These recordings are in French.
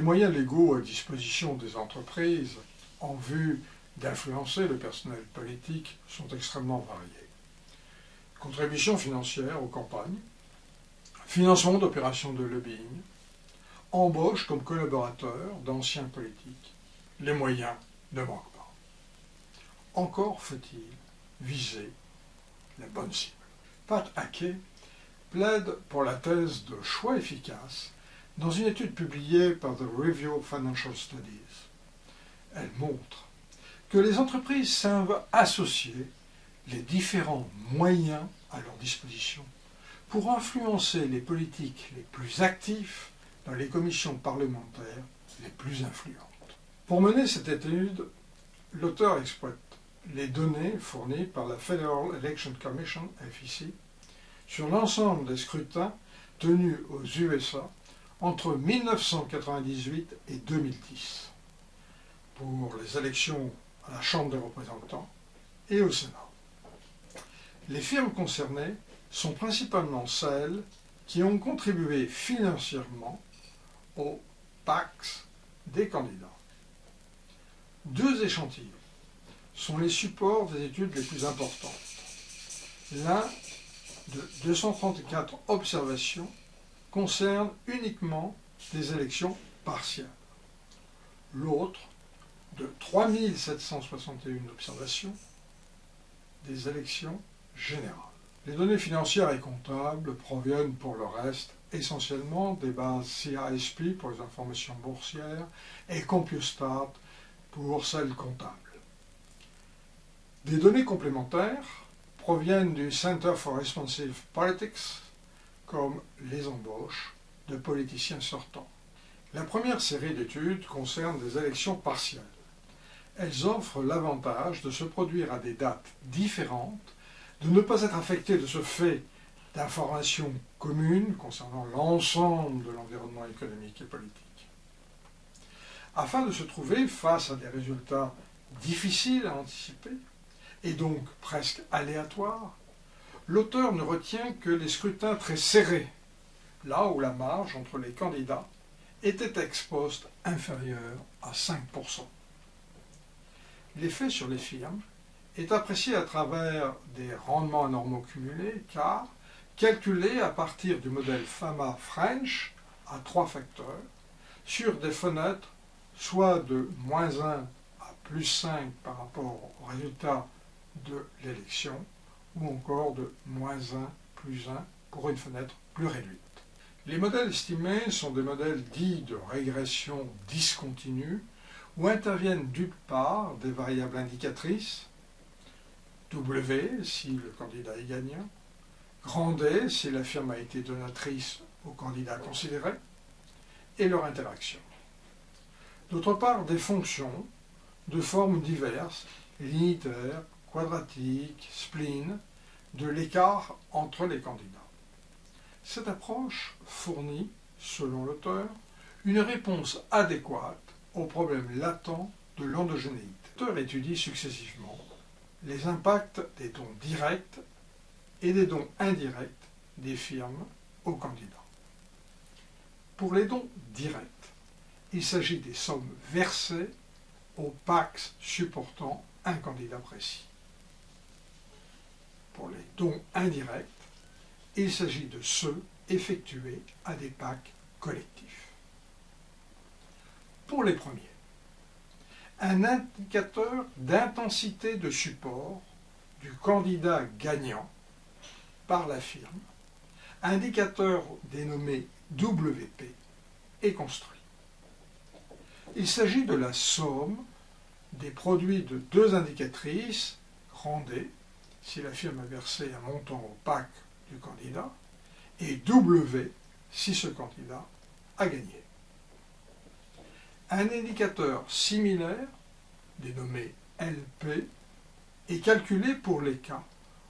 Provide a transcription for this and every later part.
moyens légaux à disposition des entreprises en vue d'influencer le personnel politique sont extrêmement variés. Contributions financières aux campagnes, financement d'opérations de lobbying, embauche comme collaborateurs d'anciens politiques, les moyens ne manquent pas. Encore faut-il viser la bonne cible. Pat Hackey plaide pour la thèse de choix efficace dans une étude publiée par The Review of Financial Studies. Elle montre que les entreprises savent associer les différents moyens à leur disposition pour influencer les politiques les plus actifs dans les commissions parlementaires les plus influentes. Pour mener cette étude, l'auteur exploite les données fournies par la Federal Election Commission, FEC, sur l'ensemble des scrutins tenus aux USA entre 1998 et 2010, pour les élections à la Chambre des représentants et au Sénat. Les firmes concernées sont principalement celles qui ont contribué financièrement aux PACs des candidats. 2 échantillons sont les supports des études les plus importantes. L'un de 234 observations concerne uniquement des élections partielles. L'autre de 3761 observations des élections générales. Les données financières et comptables proviennent pour le reste essentiellement des bases CISP pour les informations boursières et CompuStat pour celles comptables. Des données complémentaires proviennent du Center for Responsive Politics, comme les embauches de politiciens sortants. La première série d'études concerne des élections partielles. Elles offrent l'avantage de se produire à des dates différentes, de ne pas être affectées de ce fait d'informations communes concernant l'ensemble de l'environnement économique et politique. Afin de se trouver face à des résultats difficiles à anticiper, et donc presque aléatoires, l'auteur ne retient que les scrutins très serrés, là où la marge entre les candidats était ex post inférieure à 5%. L'effet sur les firmes est apprécié à travers des rendements anormaux cumulés, car calculés à partir du modèle FAMA-French à 3 facteurs, sur des fenêtres soit de -1 à +5 par rapport au résultat de l'élection, ou encore de -1, +1 pour une fenêtre plus réduite. Les modèles estimés sont des modèles dits de régression discontinue, où interviennent d'une part des variables indicatrices, W si le candidat est gagnant, grand D si la firme a été donatrice au candidat considéré, et leur interaction. D'autre part, des fonctions de formes diverses, unitaires, quadratiques, spleen, de l'écart entre les candidats. Cette approche fournit, selon l'auteur, une réponse adéquate au problème latent de l'endogénéité. L'auteur étudie successivement les impacts des dons directs et des dons indirects des firmes aux candidats. Pour les dons directs, il s'agit des sommes versées aux PACs supportant un candidat précis. Pour les dons indirects, il s'agit de ceux effectués à des PACs collectifs. Pour les premiers, un indicateur d'intensité de support du candidat gagnant par la firme, indicateur dénommé WP, est construit. Il s'agit de la somme des produits de 2 indicatrices, grand D, si la firme a versé un montant au PAC du candidat, et W si ce candidat a gagné. Un indicateur similaire, dénommé LP, est calculé pour les cas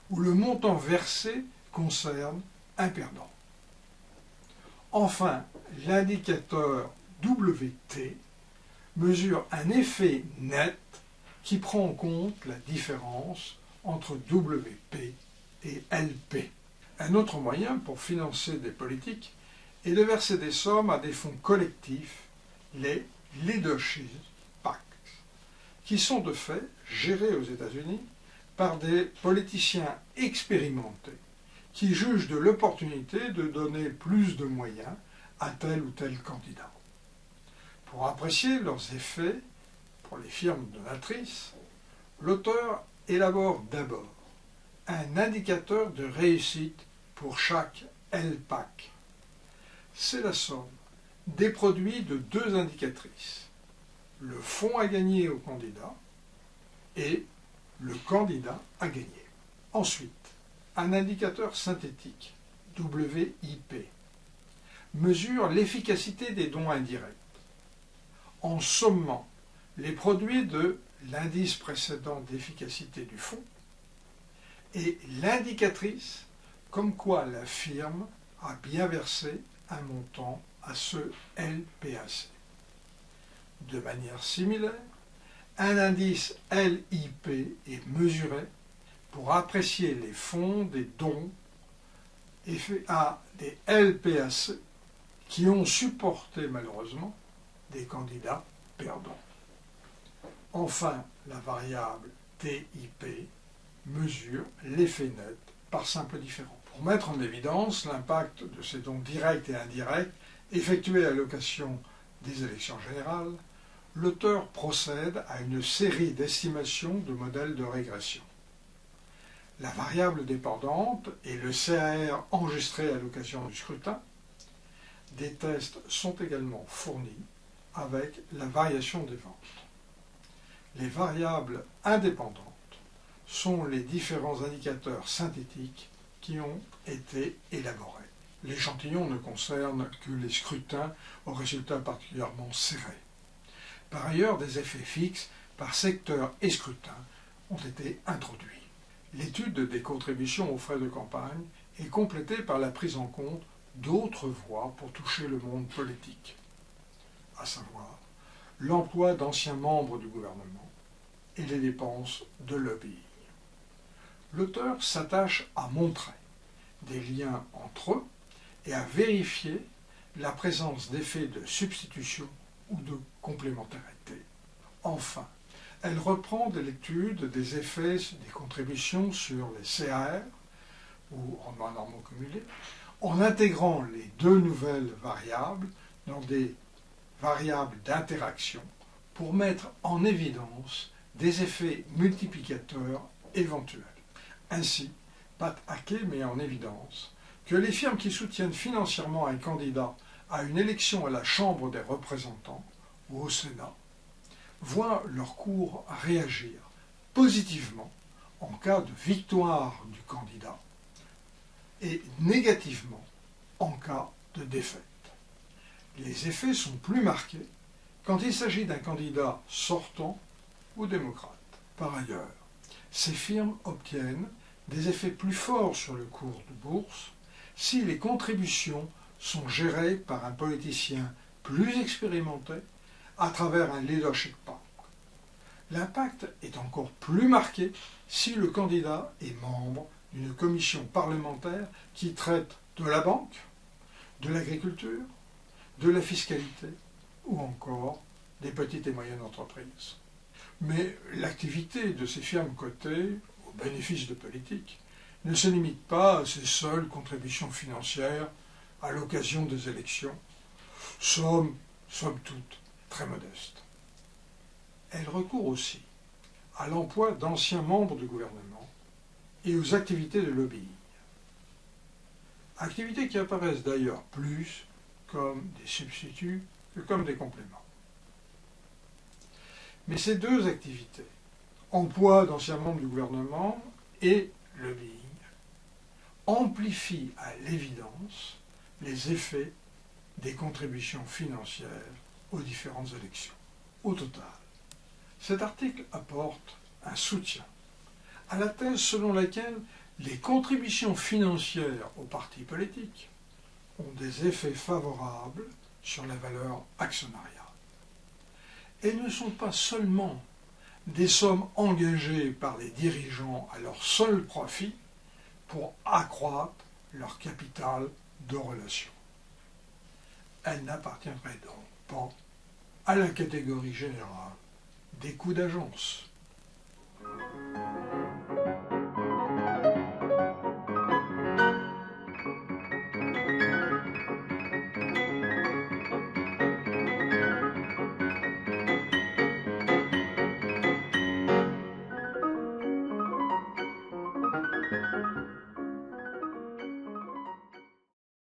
où le montant versé concerne un perdant. Enfin, l'indicateur WT mesure un effet net qui prend en compte la différence entre WP et LP. Un autre moyen pour financer des politiques est de verser des sommes à des fonds collectifs les Leadership PACs, qui sont de fait gérés aux États-Unis par des politiciens expérimentés qui jugent de l'opportunité de donner plus de moyens à tel ou tel candidat. Pour apprécier leurs effets pour les firmes donatrices, l'auteur élabore d'abord un indicateur de réussite pour chaque LPAC. C'est la somme des produits de deux indicatrices, le fonds à gagner au candidat et le candidat à gagner. Ensuite, un indicateur synthétique, WIP, mesure l'efficacité des dons indirects en sommant les produits de l'indice précédent d'efficacité du fonds et l'indicatrice comme quoi la firme a bien versé un montant à ce LPAC. De manière similaire, un indice LIP est mesuré pour apprécier les fonds des dons à des LPAC qui ont supporté malheureusement des candidats perdants. Enfin, la variable TIP mesure l'effet net par simple différence. Pour mettre en évidence l'impact de ces dons directs et indirects effectués à l'occasion des élections générales, l'auteur procède à une série d'estimations de modèles de régression. La variable dépendante et le CAR enregistré à l'occasion du scrutin. Des tests sont également fournis avec la variation des ventes. Les variables indépendantes sont les différents indicateurs synthétiques qui ont été élaborés. L'échantillon ne concerne que les scrutins aux résultats particulièrement serrés. Par ailleurs, des effets fixes par secteur et scrutin ont été introduits. L'étude des contributions aux frais de campagne est complétée par la prise en compte d'autres voies pour toucher le monde politique, à savoir l'emploi d'anciens membres du gouvernement et les dépenses de lobbying. L'auteur s'attache à montrer des liens entre eux et à vérifier la présence d'effets de substitution ou de complémentarité. Enfin, elle reprend de l'étude des effets des contributions sur les CAR, ou rendements normaux cumulés, en intégrant les deux nouvelles variables dans des variables d'interaction pour mettre en évidence des effets multiplicateurs éventuels. Ainsi, Pat Hackey met en évidence que les firmes qui soutiennent financièrement un candidat à une élection à la Chambre des représentants ou au Sénat voient leur cours réagir positivement en cas de victoire du candidat et négativement en cas de défaite. Les effets sont plus marqués quand il s'agit d'un candidat sortant ou démocrate. Par ailleurs, ces firmes obtiennent des effets plus forts sur le cours de bourse si les contributions sont gérées par un politicien plus expérimenté à travers un leadership PAC. L'impact est encore plus marqué si le candidat est membre d'une commission parlementaire qui traite de la banque, de l'agriculture, de la fiscalité ou encore des petites et moyennes entreprises. Mais l'activité de ces firmes cotées au bénéfice de politique ne se limite pas à ces seules contributions financières à l'occasion des élections, somme toute très modeste. Elle recourt aussi à l'emploi d'anciens membres du gouvernement et aux activités de lobbying. Activités qui apparaissent d'ailleurs plus comme des substituts que comme des compléments. Mais ces deux activités, emploi d'anciens membres du gouvernement et lobbying, amplifient à l'évidence les effets des contributions financières aux différentes élections. Au total, cet article apporte un soutien à la thèse selon laquelle les contributions financières aux partis politiques ont des effets favorables sur la valeur actionnariale. Elles ne sont pas seulement des sommes engagées par les dirigeants à leur seul profit pour accroître leur capital de relation. Elles n'appartiendraient donc pas à la catégorie générale des coûts d'agence.